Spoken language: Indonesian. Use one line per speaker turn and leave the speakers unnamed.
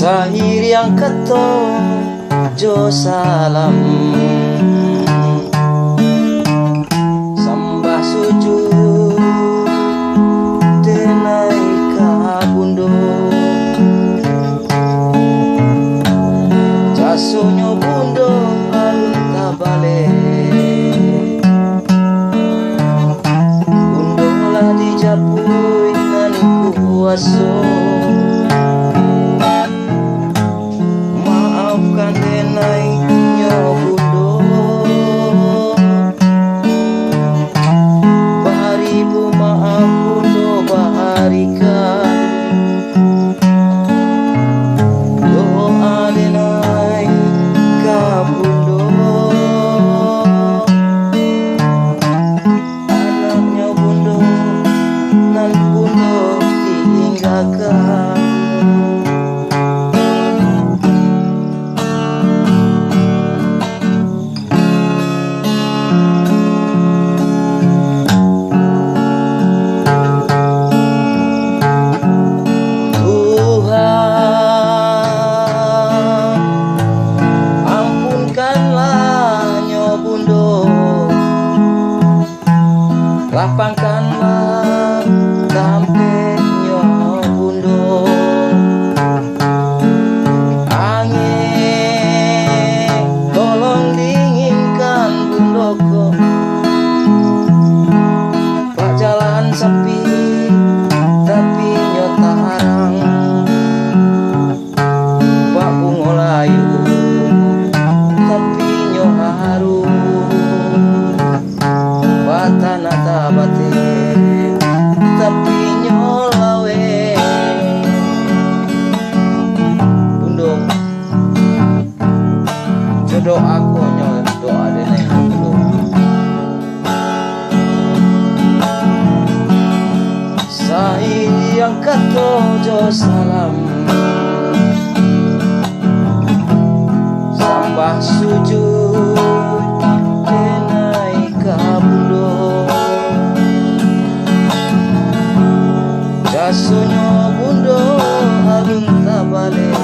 Sahir yang keto jo salam sambah sujud tenai kabundo jasonyo bundo alun tabale bundo lah dijapui nani kuaso maafkan denai nyo bundo baribu maaf bundo baharikan doa denai ka bundo anaknya bundo nan bundo tinggalkan. Lapangkanlah dampetnya bundo angin tolong dinginkan bundoko pak jalan sepi tapi nyota harang pak bungo layu tapi nyo harum tanah tabate tapi nyolawe bundo jodoh aku nyol doa dene bundo sahir yang katojo salam sambah sujud denai kabundo jasonyo bundo alun tabale